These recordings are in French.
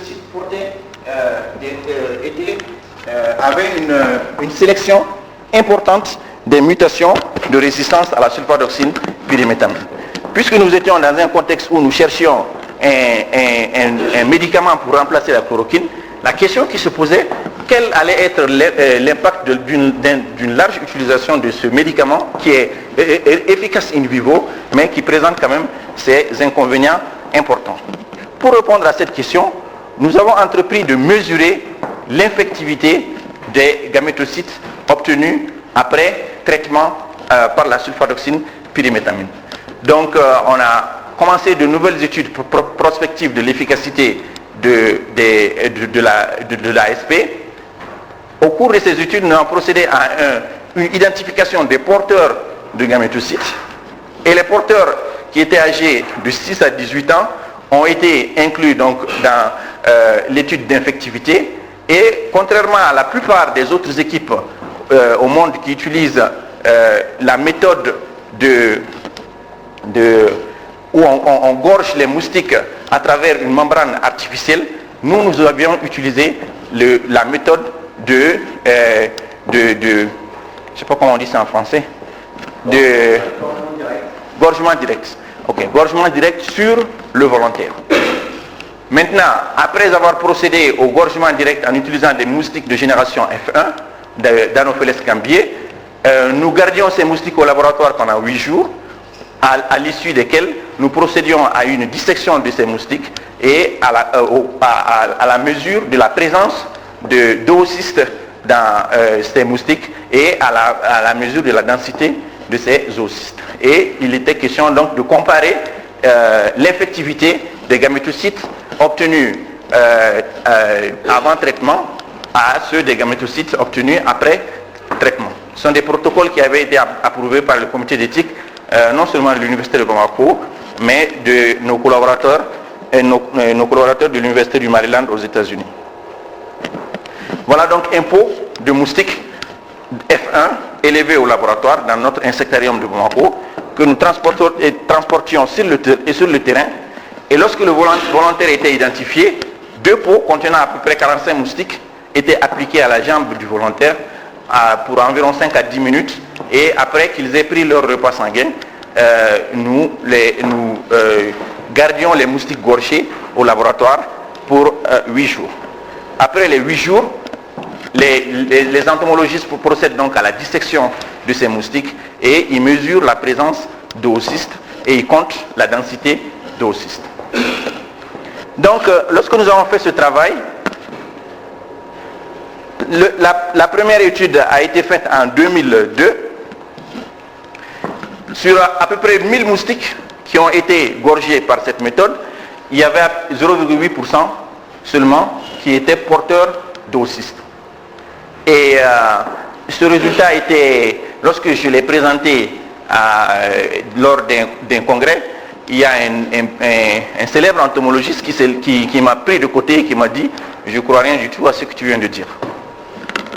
gametocytes avaient une sélection importante des mutations de résistance à la sulfadoxine pyrimétamine. Puisque nous étions dans un contexte où nous cherchions un médicament pour remplacer la chloroquine, la question qui se posait, quel allait être l'impact d'une large utilisation de ce médicament qui est efficace in vivo, mais qui présente quand même ses inconvénients importants. Pour répondre à cette question, nous avons entrepris de mesurer l'infectivité des gamétocytes obtenus après traitement par la sulfadoxine pyrimétamine. Donc on a commencé de nouvelles études prospectives de l'efficacité de l'ASP. Au cours de ces études, nous avons procédé à une identification des porteurs de gamétocytes. Et les porteurs qui étaient âgés de 6 à 18 ans ont été inclus donc dans l'étude d'infectivité. Et contrairement à la plupart des autres équipes au monde qui utilisent la méthode où on gorge les moustiques à travers une membrane artificielle, nous avions utilisé la méthode je ne sais pas comment on dit ça en français, de gorgement direct. Ok, gorgement direct sur le volontaire. Maintenant, après avoir procédé au gorgement direct en utilisant des moustiques de génération F1, d'Anopheles cambiae, nous gardions ces moustiques au laboratoire pendant 8 jours, à l'issue desquels nous procédions à une dissection de ces moustiques et à la mesure de la présence d'oocystes dans ces moustiques et à la mesure de la densité de ces oocystes. Et il était question donc de comparer l'infectivité des gamétocytes obtenus avant traitement à ceux des gamétocytes obtenus après traitement. Ce sont des protocoles qui avaient été approuvés par le comité d'éthique non seulement de l'université de Bamako, mais de nos collaborateurs et nos collaborateurs de l'université du Maryland aux États-Unis. Voilà donc un pot de moustiques F1 élevé au laboratoire dans notre insectarium de Bamako que nous transportions sur le terrain. Et lorsque le volontaire était identifié, 2 pots contenant à peu près 45 moustiques étaient appliqués à la jambe du volontaire pour environ 5 à 10 minutes. Et après qu'ils aient pris leur repas sanguin, nous gardions les moustiques gorgés au laboratoire pour 8 jours. Après les 8 jours, les entomologistes procèdent donc à la dissection de ces moustiques et ils mesurent la présence d'oocystes et ils comptent la densité d'oocystes. Donc, lorsque nous avons fait ce travail, la première étude a été faite en 2002 sur à peu près 1000 moustiques qui ont été gorgés par cette méthode. Il y avait 0,8% seulement qui étaient porteurs d'oocystes. Et ce résultat était, lorsque je l'ai présenté lors d'un congrès, il y a un célèbre entomologiste qui m'a pris de côté et qui m'a dit « Je ne crois rien du tout à ce que tu viens de dire ».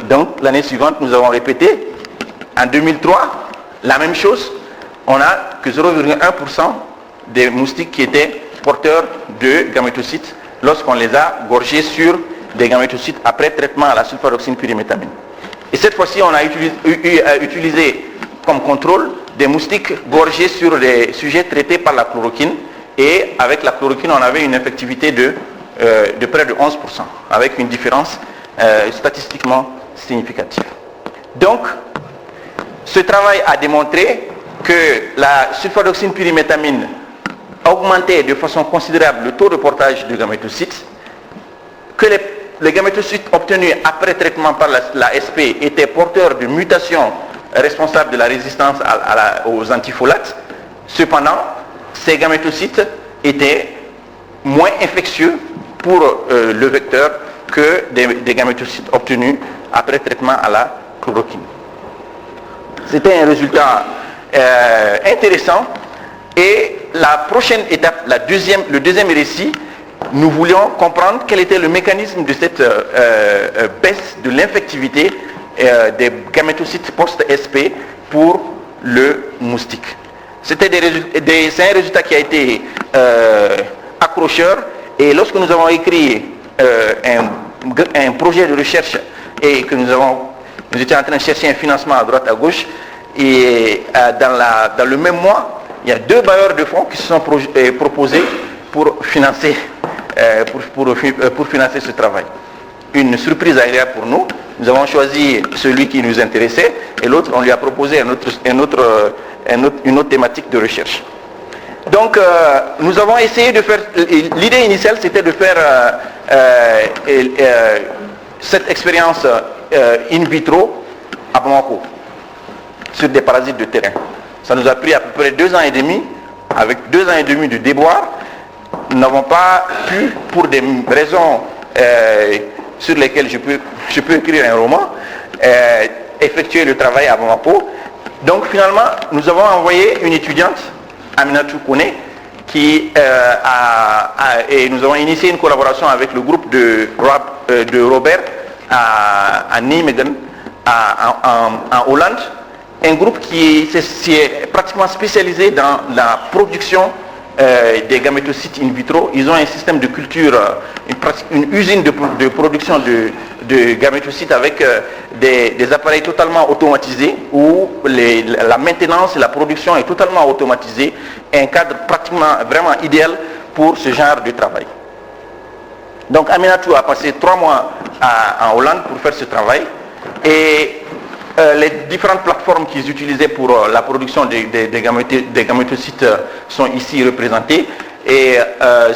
Donc l'année suivante, nous avons répété. En 2003, la même chose. On n'a que 0,1% des moustiques qui étaient porteurs de gamétocytes lorsqu'on les a gorgés sur des gamétocytes après traitement à la sulfadoxine pyrimétamine. Et cette fois-ci, on a utilisé comme contrôle des moustiques gorgés sur des sujets traités par la chloroquine. Et avec la chloroquine, on avait une effectivité de près de 11%, avec une différence statistiquement significative. Donc, ce travail a démontré que la sulfadoxine pyrimétamine augmentait de façon considérable le taux de portage de gamétocytes, que les gamétocytes obtenus après traitement par la SP étaient porteurs de mutations responsables de la résistance aux antifolates. Cependant, ces gamétocytes étaient moins infectieux pour le vecteur que des gamétocytes obtenus après traitement à la chloroquine. C'était un résultat intéressant. Et la prochaine étape, le deuxième récit, nous voulions comprendre quel était le mécanisme de cette baisse de l'infectivité des gamétocytes post-SP pour le moustique. C'est un résultat qui a été accrocheur, et lorsque nous avons écrit un projet de recherche et que nous étions en train de chercher un financement à droite à gauche. Et dans le même mois, il y a 2 bailleurs de fonds qui se sont proposés pour financer, pour financer ce travail. Une surprise agréable pour nous. Nous avons choisi celui qui nous intéressait et l'autre, on lui a proposé une autre thématique de recherche. Donc, nous avons essayé de faire... L'idée initiale, c'était de faire cette expérience in vitro à Bamako, sur des parasites de terrain. Ça nous a pris à peu près 2 ans et demi. Avec 2 ans et demi de déboire, nous n'avons pas pu, pour des raisons sur lesquelles je peux écrire un roman, effectuer le travail à Bamako. Donc finalement, nous avons envoyé une étudiante, Aminatou Kone, et nous avons initié une collaboration avec le groupe de Robert à Nijmegen, en Hollande, un groupe qui est pratiquement spécialisé dans la production des gamétocytes in vitro. Ils ont un système de culture, une usine de production de gamétocytes avec des appareils totalement automatisés où la maintenance et la production est totalement automatisée, un cadre pratiquement vraiment idéal pour ce genre de travail. Donc Aminatou a passé 3 mois en Hollande pour faire ce travail et les différentes plateformes qu'ils utilisaient pour la production des gamétocytes sont ici représentées et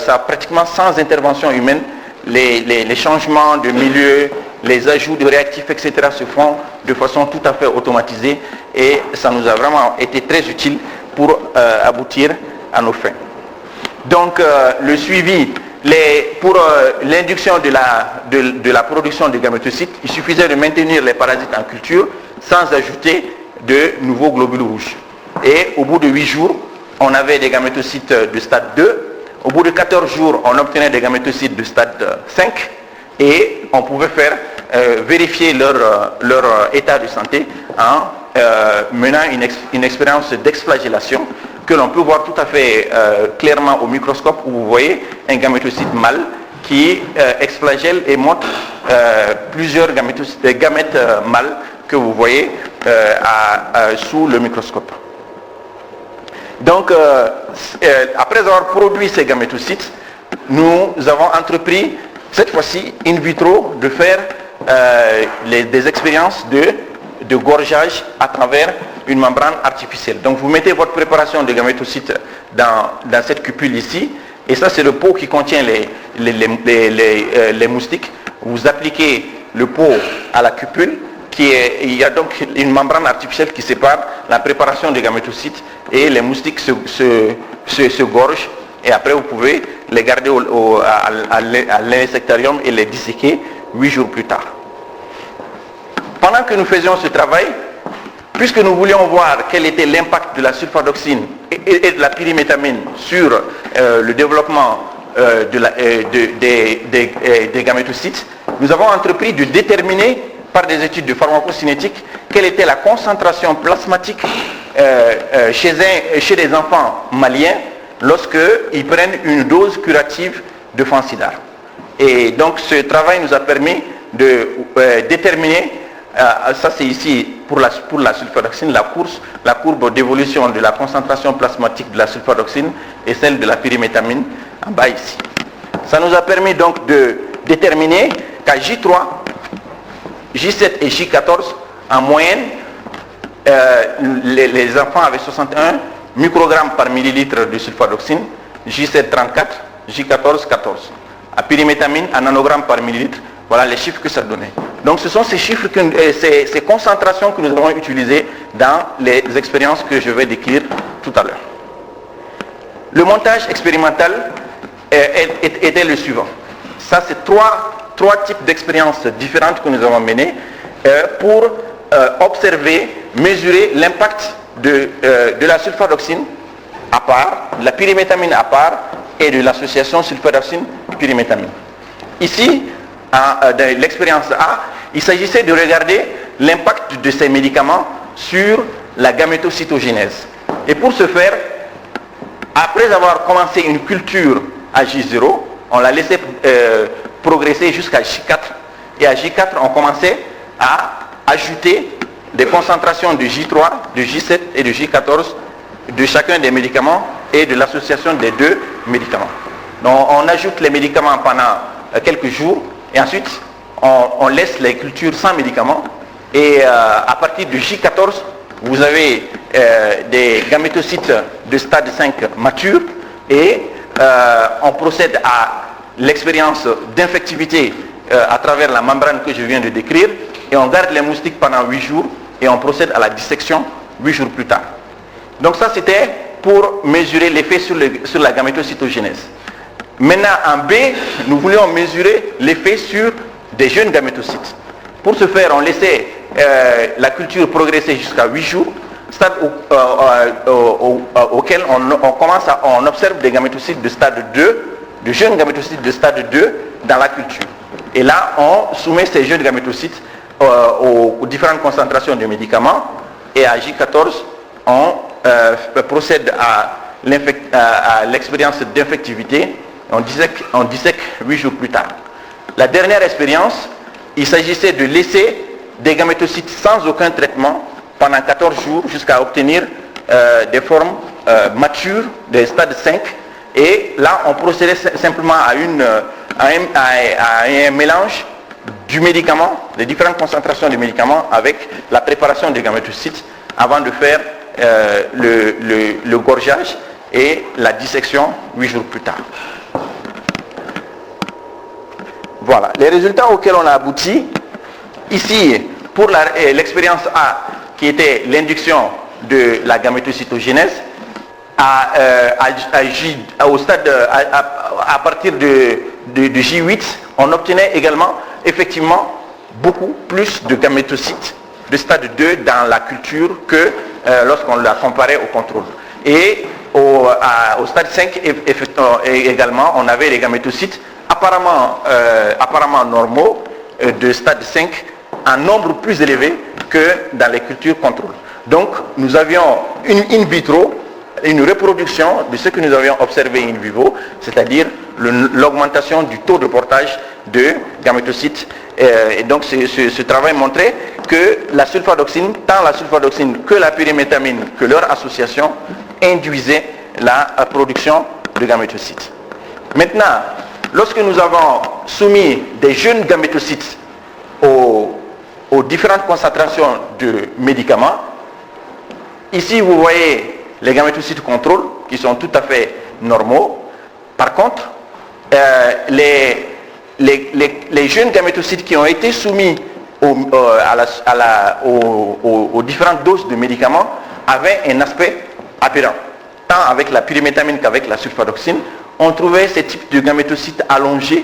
ça pratiquement sans intervention humaine, les changements de milieu, les ajouts de réactifs, etc. se font de façon tout à fait automatisée et ça nous a vraiment été très utile pour aboutir à nos fins. Donc le suivi, pour l'induction de la production de gamétocytes, il suffisait de maintenir les parasites en culture sans ajouter de nouveaux globules rouges. Et au bout de 8 jours, on avait des gamétocytes de stade 2. Au bout de 14 jours, on obtenait des gamétocytes de stade 5 et on pouvait vérifier leur état de santé en menant une expérience d'exflagellation que l'on peut voir tout à fait clairement au microscope où vous voyez un gamétocyte mâle qui exflagelle et montre plusieurs gamètes mâles que vous voyez sous le microscope. Donc, après avoir produit ces gamétocytes, nous avons entrepris, cette fois-ci, in vitro, de faire des expériences de gorgeage à travers une membrane artificielle. Donc, vous mettez votre préparation de gamétocytes dans cette cupule ici, et ça, c'est le pot qui contient les moustiques. Vous appliquez le pot à la cupule, il y a donc une membrane artificielle qui sépare la préparation des gamétocytes et les moustiques se gorgent et après vous pouvez les garder à l'insectarium et les disséquer 8 jours plus tard. Pendant que nous faisions ce travail, puisque nous voulions voir quel était l'impact de la sulfadoxine et de la pyrimétamine sur le développement des gamétocytes, nous avons entrepris de déterminer par des études de pharmacocinétique quelle était la concentration plasmatique chez les enfants maliens lorsqu'ils prennent une dose curative de fansidar. Et donc ce travail nous a permis de déterminer, ça c'est ici pour la sulfadoxine, la courbe d'évolution de la concentration plasmatique de la sulfadoxine et celle de la pyrimétamine en bas ici. Ça nous a permis donc de déterminer qu'à J3, J7 et J14, en moyenne, les enfants avaient 61 microgrammes par millilitre de sulfadoxine, J7 34, J14 14. À pyrimétamine, en nanogrammes par millilitre, voilà les chiffres que ça donnait. Donc ce sont ces chiffres, ces concentrations que nous avons utilisées dans les expériences que je vais décrire tout à l'heure. Le montage expérimental était le suivant. Ça, c'est trois types d'expériences différentes que nous avons menées pour observer, mesurer l'impact de la sulfadoxine à part, de la pyrimétamine à part et de l'association sulfadoxine-pyrimétamine. Ici, dans l'expérience A, il s'agissait de regarder l'impact de ces médicaments sur la gamétocytogénèse. Et pour ce faire, après avoir commencé une culture à J0, on l'a laissé progressé jusqu'à J4. Et à J4, on commençait à ajouter des concentrations de J3, de J7 et de J14 de chacun des médicaments et de l'association des deux médicaments. Donc on ajoute les médicaments pendant quelques jours et ensuite on laisse les cultures sans médicaments et à partir de J14 vous avez des gamétocytes de stade 5 matures et on procède à l'expérience d'infectivité à travers la membrane que je viens de décrire et on garde les moustiques pendant 8 jours et on procède à la dissection 8 jours plus tard. Donc ça c'était pour mesurer l'effet sur la gamétocytogénèse. Maintenant en B, nous voulions mesurer l'effet sur des jeunes gamétocytes. Pour ce faire, on laissait la culture progresser jusqu'à 8 jours, stade auquel on observe des gamétocytes de stade 2, de jeunes gamétocytes de stade 2 dans la culture. Et là, on soumet ces jeunes gamétocytes aux différentes concentrations de médicaments et à J14, on procède à l'expérience d'infectivité. On dissèque 8 jours plus tard. La dernière expérience, il s'agissait de laisser des gamétocytes sans aucun traitement pendant 14 jours jusqu'à obtenir des formes matures des stades 5. Et là, on procédait simplement à un mélange du médicament, des différentes concentrations du médicament avec la préparation des gamétocytes avant de faire le gorgeage et la dissection 8 jours plus tard. Voilà, les résultats auxquels on a abouti, ici, pour l'expérience A, qui était l'induction de la gamétocytogénèse, à partir de J8, on obtenait également, effectivement, beaucoup plus de gamétocytes de stade 2 dans la culture que lorsqu'on la comparait au contrôle. Et au stade 5, également, on avait les gamétocytes apparemment normaux de stade 5 en nombre plus élevé que dans les cultures contrôle. Donc nous avions une in vitro, une reproduction de ce que nous avions observé in vivo, c'est-à-dire l'augmentation du taux de portage de gamétocytes. Et donc ce travail montrait que la sulfadoxine, tant la sulfadoxine que la pyrimétamine, que leur association induisait la production de gamétocytes. Maintenant, lorsque nous avons soumis des jeunes gamétocytes aux différentes concentrations de médicaments, ici vous voyez les gamétocytes contrôle qui sont tout à fait normaux. Par contre, les jeunes gamétocytes qui ont été soumis aux différentes doses de médicaments avaient un aspect aberrant, tant avec la pyrimétamine qu'avec la sulfadoxine. On trouvait ces types de gamétocytes allongés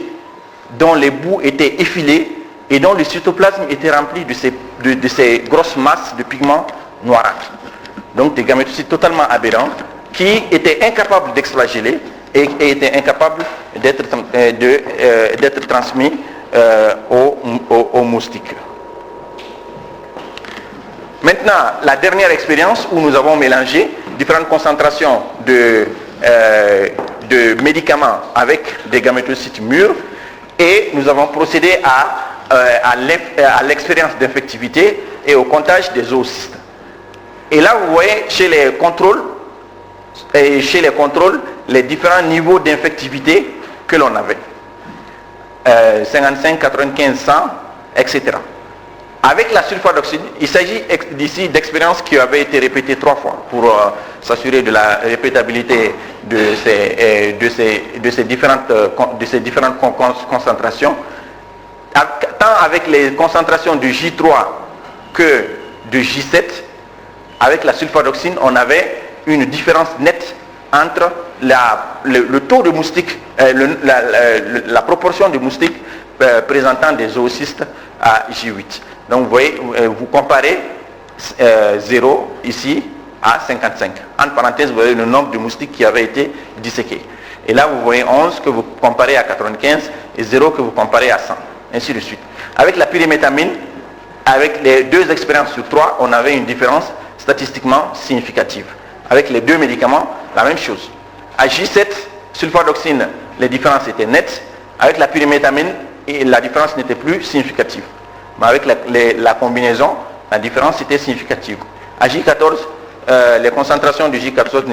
dont les bouts étaient effilés et dont le cytoplasme était rempli de ces grosses masses de pigments noirâtres. Donc des gamétocytes totalement aberrants qui étaient incapables d'exflageller et étaient incapables d'être transmis aux moustiques. Maintenant, la dernière expérience où nous avons mélangé différentes concentrations de médicaments avec des gamétocytes mûrs et nous avons procédé à l'expérience d'infectivité et au comptage des oocystes. Et là vous voyez chez les contrôles les différents niveaux d'infectivité que l'on avait. 55, 95, 100, etc. Avec la sulfadoxine, il s'agit d'ici d'expériences qui avaient été répétées 3 fois pour s'assurer de la répétabilité de ces différentes concentrations. Tant avec les concentrations de J3 que de J7, avec la sulfadoxine, on avait une différence nette entre le taux de moustiques, la proportion de moustiques présentant des oocystes à J8. Donc vous voyez, vous comparez 0 ici à 55. Entre parenthèses, vous voyez le nombre de moustiques qui avaient été disséqués. Et là, vous voyez 11 que vous comparez à 95 et 0 que vous comparez à 100. Ainsi de suite. Avec la pyrimétamine, avec les 2 expériences sur 3, on avait une différence statistiquement significative. Avec les 2 médicaments, la même chose. À J7, sulfadoxine, les différences étaient nettes. Avec la pyrimétamine, la différence n'était plus significative. Mais avec la combinaison, la différence était significative. À J14, les concentrations du J14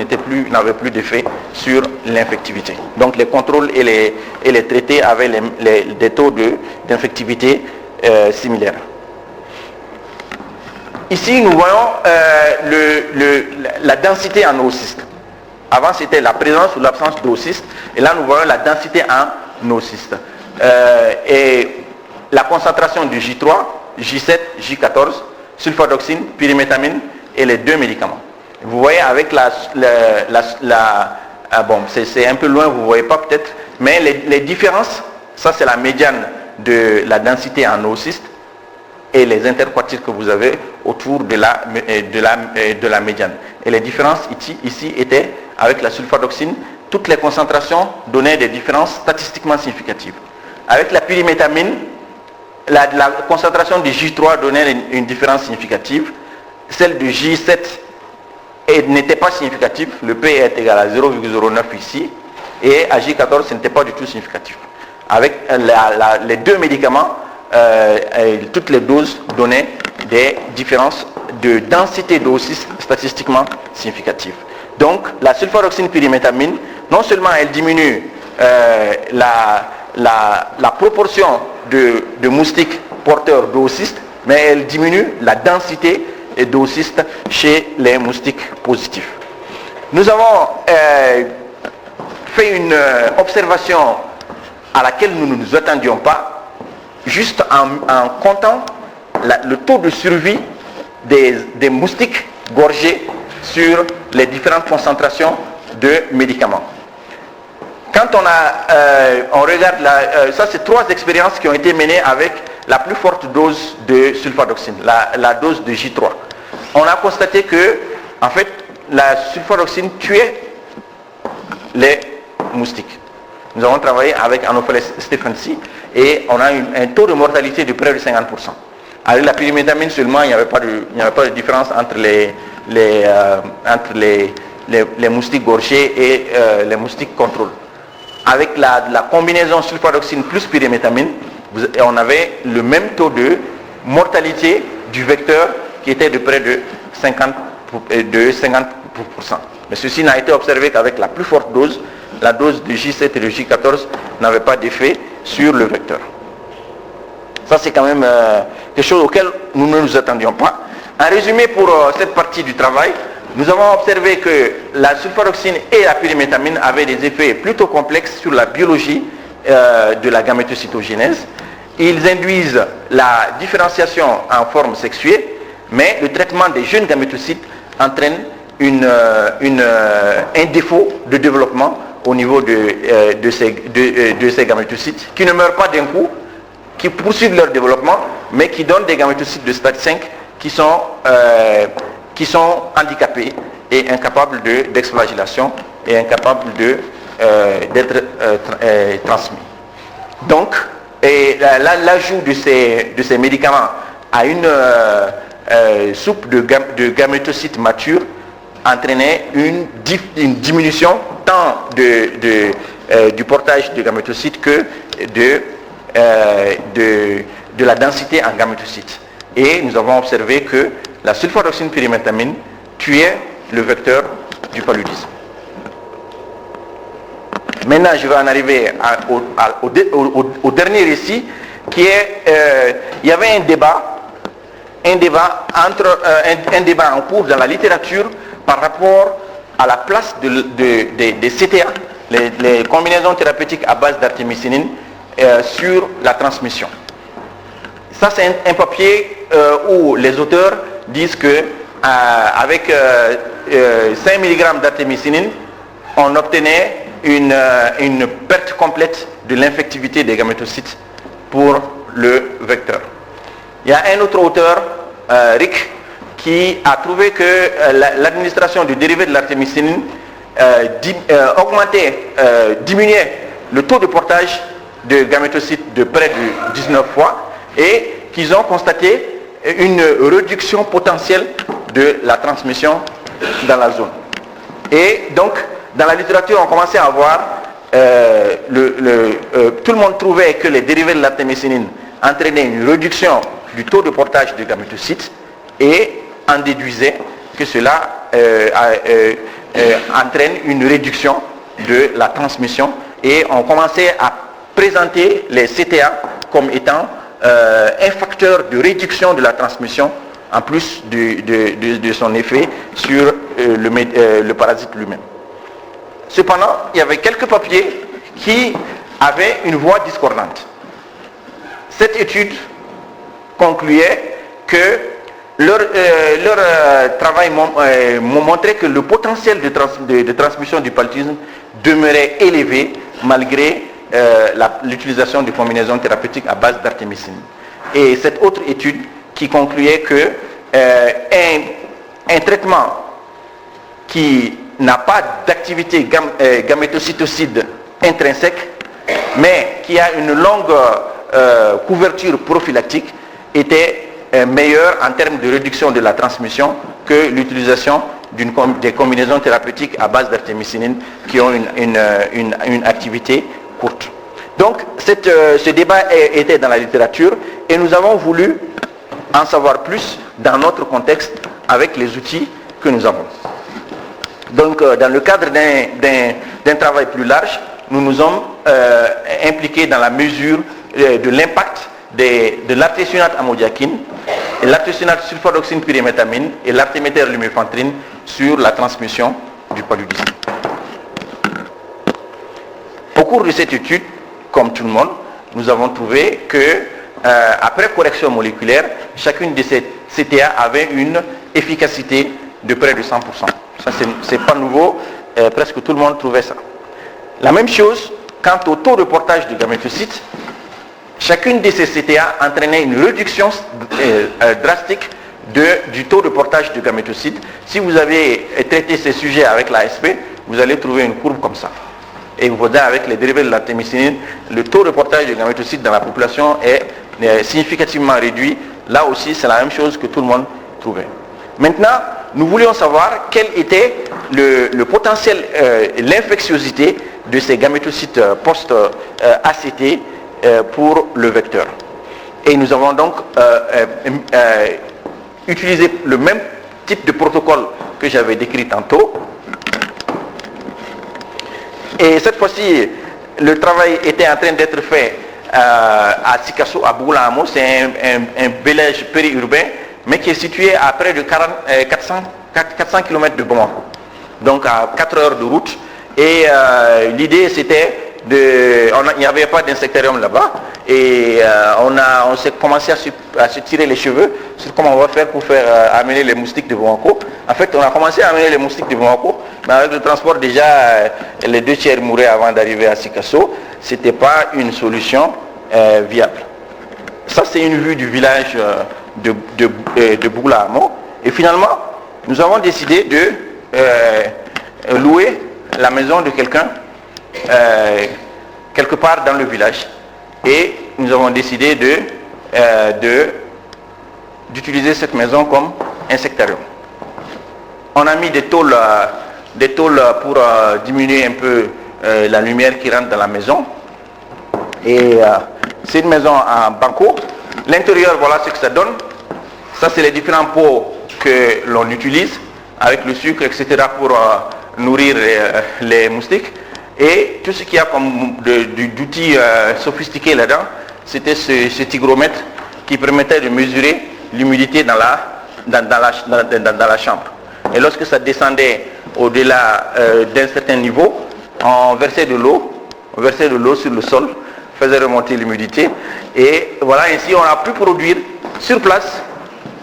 n'avaient plus d'effet sur l'infectivité. Donc les contrôles et les traités avaient des taux d'infectivité similaires. Ici, nous voyons la densité en oocyste. Avant, c'était la présence ou l'absence d'oocyste. Et là, nous voyons la densité en oocyste. Et la concentration du J3, J7, J14, sulfadoxine, pyrimétamine et les deux médicaments. Vous voyez avec bon, c'est un peu loin, vous ne voyez pas peut-être, mais les différences, ça c'est la médiane de la densité en oocyste et les interquartiles que vous avez autour de la médiane. Et les différences ici étaient, avec la sulfadoxine, toutes les concentrations donnaient des différences statistiquement significatives. Avec la pyrimétamine, la concentration du J3 donnait une différence significative. Celle du J7 n'était pas significative. Le P est égal à 0,09 ici. Et à J14, ce n'était pas du tout significatif. Avec les deux médicaments, toutes les doses donnaient des différences de densité d'oocyste statistiquement significatives. Donc, la sulfadoxine pyrimétamine, non seulement elle diminue la proportion de moustiques porteurs d'oocyste, mais elle diminue la densité d'oocyste chez les moustiques positifs. Nous avons fait une observation à laquelle nous ne nous attendions pas, juste en comptant le taux de survie des moustiques gorgés sur les différentes concentrations de médicaments. Quand on regarde, ça c'est 3 expériences qui ont été menées avec la plus forte dose de sulfadoxine, la dose de J3. On a constaté que, en fait, la sulfadoxine tuait les moustiques. Nous avons travaillé avec Anopheles stephensi et on a un taux de mortalité de près de 50%. Avec la pyrimétamine seulement, il n'y avait pas de différence entre les moustiques gorgés et les moustiques contrôle. Avec la combinaison sulfadoxine plus pyrimétamine, on avait le même taux de mortalité du vecteur qui était de près de 50%. Mais ceci n'a été observé qu'avec la plus forte dose, la dose de J7 et de J14 n'avait pas d'effet sur le vecteur. Ça c'est quand même quelque chose auquel nous ne nous attendions pas. En résumé pour cette partie du travail, nous avons observé que la sulfadoxine et la pyrimétamine avaient des effets plutôt complexes sur la biologie de la gamétocytogénèse. Ils induisent la différenciation en forme sexuée, mais le traitement des jeunes gamétocytes entraîne un défaut de développement au niveau de ces gamétocytes qui ne meurent pas d'un coup, qui poursuivent leur développement, mais qui donnent des gamétocytes de stade 5 qui sont handicapés et incapables d'exflagellation et incapables d'être transmis. Donc, l'ajout de ces médicaments à une soupe de gamétocytes matures entraînait une diminution tant du portage de gamétocytes que de la densité en gamétocytes. Et nous avons observé que la sulfadoxine pyrimétamine tuait le vecteur du paludisme. Maintenant, je vais en arriver au dernier récit, qui est, il y avait un débat en cours dans la littérature par rapport à la place des CTA, les combinaisons thérapeutiques à base d'artémisinine, sur la transmission. Ça, c'est un papier où les auteurs disent que avec 5 mg d'artémisinine, on obtenait une perte complète de l'infectivité des gamétocytes pour le vecteur. Il y a un autre auteur, Rick, qui a trouvé que l'administration du dérivé de l'artémisinine diminuait le taux de portage de gamétocytes de près de 19 fois et qu'ils ont constaté une réduction potentielle de la transmission dans la zone. Et donc, dans la littérature, on commençait à voir tout le monde trouvait que les dérivés de l'artémisinine entraînaient une réduction du taux de portage de gamétocytes et en déduisait que cela entraîne une réduction de la transmission, et on commençait à présenter les CTA comme étant un facteur de réduction de la transmission en plus de son effet sur le parasite lui-même. Cependant, il y avait quelques papiers qui avaient une voix discordante. Cette étude concluait que leur travail m'ont montré que le potentiel de transmission du paludisme demeurait élevé malgré l'utilisation de combinaisons thérapeutiques à base d'artémisinine. Et cette autre étude qui concluait que un traitement qui n'a pas d'activité gamétocytocide intrinsèque, mais qui a une longue couverture prophylactique, était meilleur en termes de réduction de la transmission que l'utilisation des combinaisons thérapeutiques à base d'artémisinine qui ont une activité courte. Donc ce débat était dans la littérature et nous avons voulu en savoir plus dans notre contexte avec les outils que nous avons. Donc dans le cadre d'un travail plus large, nous nous sommes impliqués dans la mesure de l'impact de l'artésunate amodiaquine, et l'artésunate sulfadoxine pyrimétamine et l'artéméter lumefantrine sur la transmission du paludisme. Au cours de cette étude, comme tout le monde, nous avons trouvé que après correction moléculaire, chacune de ces CTA avait une efficacité de près de 100%. Ça, c'est pas nouveau, presque tout le monde trouvait ça. La même chose quant au taux de portage de gamétocytes. Chacune de ces CTA entraînait une réduction drastique du taux de portage de gamétocytes. Si vous avez traité ces sujets avec l'ASP, vous allez trouver une courbe comme ça. Et vous voyez avec les dérivés de l'artémisinine, le taux de portage de gamétocytes dans la population est significativement réduit. Là aussi, c'est la même chose que tout le monde trouvait. Maintenant, nous voulions savoir quel était le potentiel, l'infectiosité de ces gamétocytes post-ACT pour le vecteur. Et nous avons donc utilisé le même type de protocole que j'avais décrit tantôt. Et cette fois-ci, le travail était en train d'être fait à Sikasso, à Boula-Amo. C'est un village périurbain, mais qui est situé à près de 400 km de Bamako. Donc à 4 heures de route. Et l'idée c'était il n'y avait pas d'insectarium là-bas, et on s'est commencé à se tirer les cheveux sur comment on va faire pour amener les moustiques de Bamako. En fait, on a commencé à amener les moustiques de Bamako, mais avec le transport déjà, les 2 tiers mouraient avant d'arriver à Sikasso. C'était pas une solution viable. Ça, c'est une vue du village de Boula-Amo. Et finalement, nous avons décidé de louer la maison de quelqu'un quelque part dans le village, et nous avons décidé d'utiliser cette maison comme insectarium. On a mis des tôles pour diminuer un peu la lumière qui rentre dans la maison, et c'est une maison en banco. L'intérieur, voilà ce que ça donne. Ça, c'est les différents pots que l'on utilise avec le sucre, etc., pour nourrir les moustiques. Et tout ce qu'il y a comme d'outils sophistiqués là-dedans, c'était ce hygromètre qui permettait de mesurer l'humidité dans la chambre. Et lorsque ça descendait au-delà d'un certain niveau, on versait de l'eau sur le sol, faisait remonter l'humidité. Et voilà, ainsi on a pu produire sur place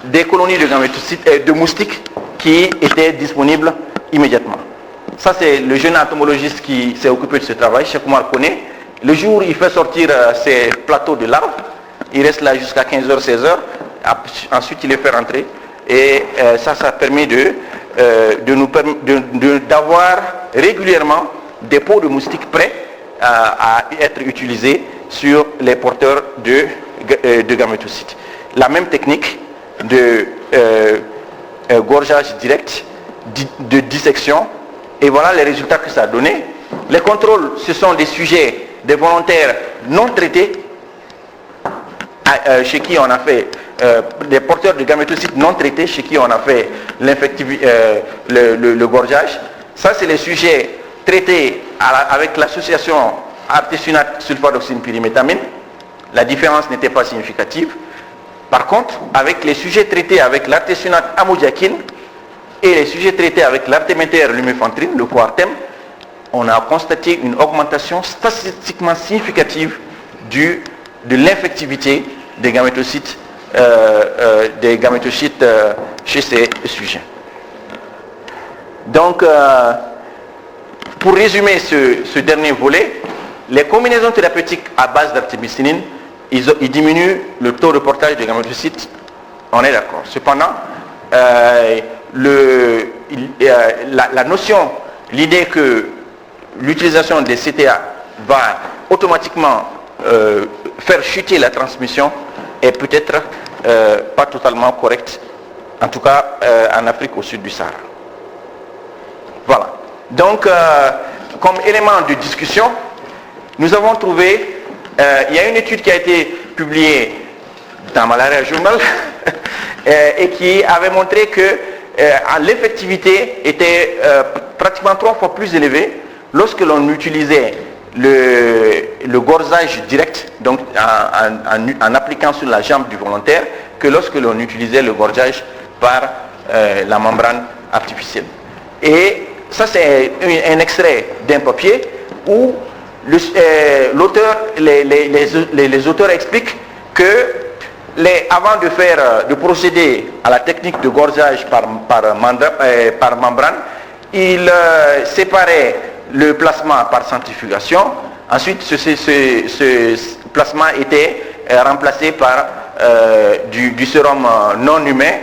des colonies de moustiques qui étaient disponibles immédiatement. Ça, c'est le jeune entomologiste qui s'est occupé de ce travail, Cheikh Oumar Koné. Le jour où il fait sortir ces plateaux de larves, il reste là jusqu'à 15h, 16h. Ensuite, il les fait rentrer. Et ça permet d'avoir régulièrement des pots de moustiques prêts à être utilisés sur les porteurs de gamétocytes. La même technique de gorgeage direct, de dissection. Et voilà les résultats que ça a donné. Les contrôles, ce sont des sujets, des volontaires non traités, chez qui on a fait des porteurs de gamétocytes non traités, chez qui on a fait le gorgeage. Ça, c'est les sujets traités avec l'association artésunate sulfadoxine pyrimétamine. La différence n'était pas significative. Par contre, avec les sujets traités avec l'artésunate amodiaquine et les sujets traités avec l'artéméter lumefantrine, le coartem, on a constaté une augmentation statistiquement significative de l'infectivité des gamétocytes, chez ces sujets. Donc, pour résumer ce dernier volet, les combinaisons thérapeutiques à base d'artémisinine, ils diminuent le taux de portage des gamétocytes, on est d'accord. Cependant, la notion, l'idée que l'utilisation des CTA va automatiquement faire chuter la transmission est peut-être pas totalement correcte, en tout cas en Afrique au sud du Sahara. Voilà. Donc, comme élément de discussion, nous avons trouvé, il y a une étude qui a été publiée dans Malaria Journal et qui avait montré que l'effectivité était pratiquement 3 fois plus élevée lorsque l'on utilisait le gorzage direct, donc en appliquant sur la jambe du volontaire, que lorsque l'on utilisait le gorgeage par la membrane artificielle. Et ça, c'est un extrait d'un papier où l'auteur, les auteurs expliquent que avant de procéder à la technique de gorgeage par membrane, ils séparaient le plasma par centrifugation. Ensuite, ce plasma était remplacé par du sérum non humain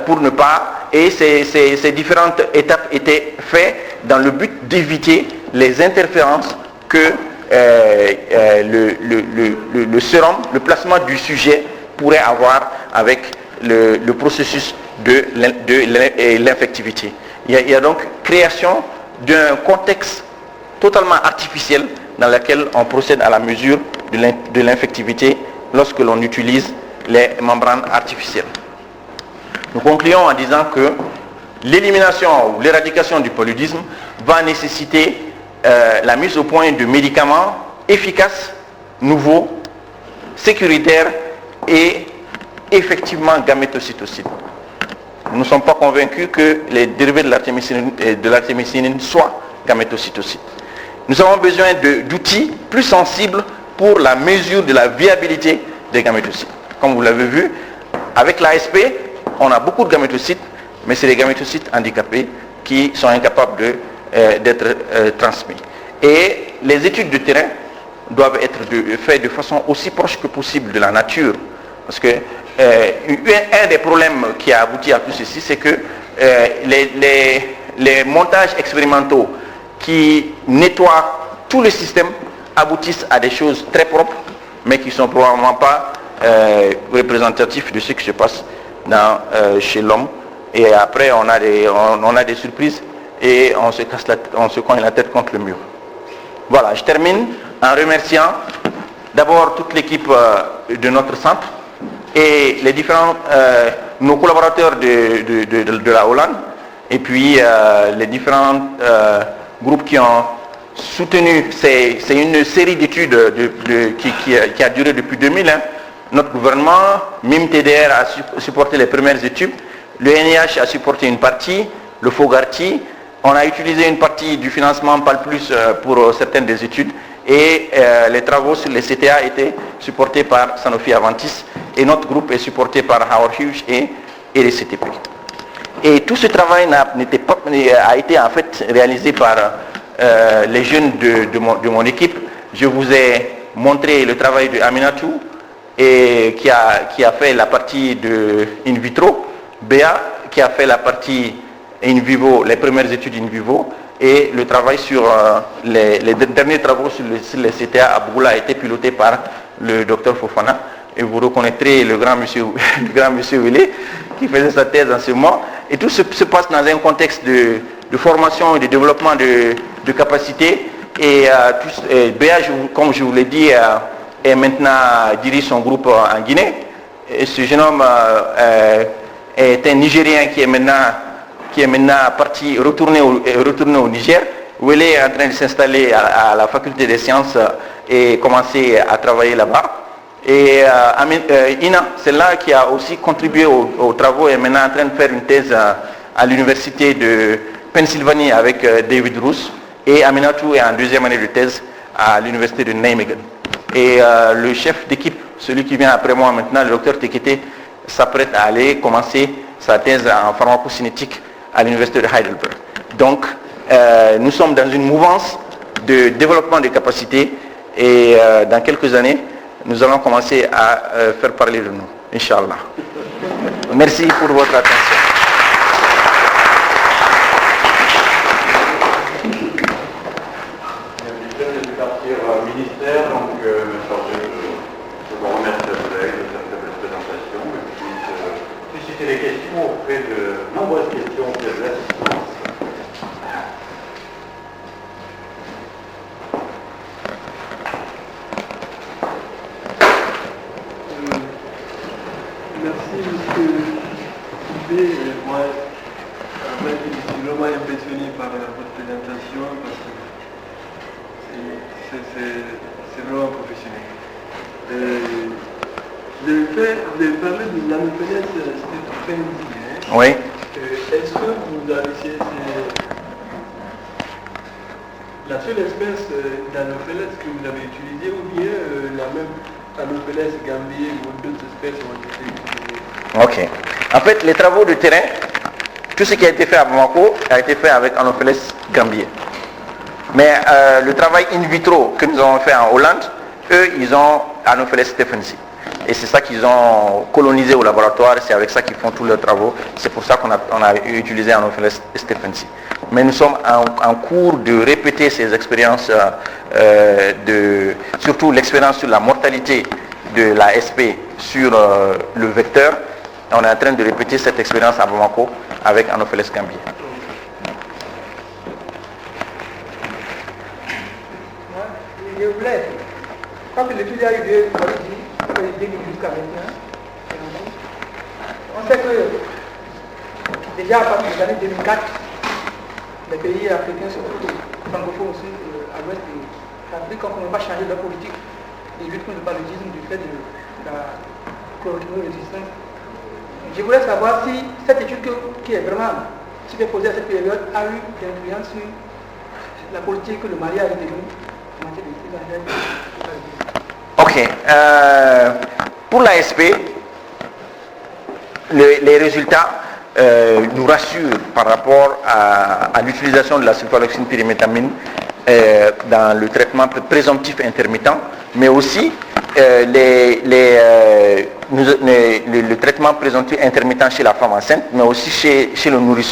pour ne pas... Et ces différentes étapes étaient faites dans le but d'éviter les interférences que le sérum, le plasma du sujet pourrait avoir avec le processus de l'infectivité. Il y a donc création d'un contexte totalement artificiel dans lequel on procède à la mesure de l'infectivité lorsque l'on utilise les membranes artificielles. Nous concluons en disant que l'élimination ou l'éradication du paludisme va nécessiter la mise au point de médicaments efficaces, nouveaux, sécuritaires et effectivement gamétocytocides. Nous ne sommes pas convaincus que les dérivés de l'artémisinine soient gamétocytocides. Nous avons besoin d'outils plus sensibles pour la mesure de la viabilité des gamétocytes. Comme vous l'avez vu, avec l'ASP, on a beaucoup de gamétocytes, mais c'est les gamétocytes handicapés qui sont incapables d'être transmis. Et les études de terrain doivent être faites de façon aussi proche que possible de la nature. Parce que un des problèmes qui a abouti à tout ceci, c'est que les montages expérimentaux qui nettoient tout le système aboutissent à des choses très propres, mais qui ne sont probablement pas représentatifs de ce qui se passe chez l'homme. Et après, on a des surprises et on se cogne la tête contre le mur. Voilà, je termine en remerciant d'abord toute l'équipe de notre centre et les différents, nos collaborateurs de la Hollande, et puis les différents groupes qui ont soutenu. C'est une série d'études qui a duré depuis 2001. Notre gouvernement, MIM-TDR, a supporté les premières études, le NIH a supporté une partie, le FOGARTI, on a utilisé une partie du financement PAL+, pour certaines des études, et les travaux sur les CTA étaient supportés par Sanofi Aventis, et notre groupe est supporté par Howard Hughes et les CTP. Et tout ce travail a été en fait réalisé par les jeunes de mon équipe. Je vous ai montré le travail de Aminatou, et qui a fait la partie de in vitro, Béa qui a fait la partie in vivo, les premières études in vivo, et le travail sur les derniers travaux sur les CTA à Bougoula a été piloté par le docteur Fofana, et vous reconnaîtrez le grand monsieur Willy qui faisait sa thèse en ce moment. Et tout se passe dans un contexte de formation et de développement de capacité. Et Béa, comme je vous l'ai dit, est maintenant dirige son groupe en Guinée. Et ce jeune homme est un Nigérien qui est maintenant parti retourner au Niger, où il est en train de s'installer à la faculté des sciences et commencer à travailler là-bas. Et Ina, c'est là qui a aussi contribué aux travaux et est maintenant en train de faire une thèse à l'université de Pennsylvanie avec David Roos. Et Aminatou est en deuxième année de thèse à l'université de Nijmegen. Et le chef d'équipe, celui qui vient après moi maintenant, le docteur Tekete, s'apprête à aller commencer sa thèse en pharmacocinétique à l'université de Heidelberg. Donc, nous sommes dans une mouvance de développement des capacités et dans quelques années, nous allons commencer à faire parler de nous, Inch'Allah. Merci pour votre attention. Ministère, donc chargé de vous remercier à collègue de cette belle présentation et puis de susciter les questions auprès de nombreuses questions de l'assistance. Merci monsieur Soubé. Moi, je suis vraiment impressionné par votre présentation parce que c'est vraiment professionnel. Vous avez parlé de l'anophelès stéphensii. Oui. Est-ce que vous avez la seule espèce d'anophelès que vous avez utilisée ou bien la même anophelès gambier ou d'autres espèces ont été utilisées? Ok. En fait, les travaux de terrain, tout ce qui a été fait à Bamako a été fait avec anophelès gambier. Mais le travail in vitro que nous avons fait en Hollande, eux, ils ont Anopheles stéphensii. Et c'est ça qu'ils ont colonisé au laboratoire, c'est avec ça qu'ils font tous leurs travaux. C'est pour ça qu'on a utilisé Anopheles stéphensii. Mais nous sommes en cours de répéter ces expériences, surtout l'expérience sur la mortalité de la SP sur le vecteur. On est en train de répéter cette expérience à Bamako avec Anopheles gambier. Je voulais, quand l'étude a eu lieu, jusqu'à maintenant, on sait que déjà à partir des années 2004, les pays africains, surtout francophones aussi, à l'ouest de l'Afrique, ont commencé à changer leur politique de lutte contre le paludisme du fait de la chloroquine-résistance. Je voulais savoir si cette étude qui est vraiment superposée à cette période a eu une influence sur la politique que le Mali a retenue. Ok. Pour l'ASP, les résultats nous rassurent par rapport à l'utilisation de la sulfaloxine pyrimétamine dans le traitement présomptif intermittent, mais aussi le traitement présomptif intermittent chez la femme enceinte, mais aussi chez le nourrisson.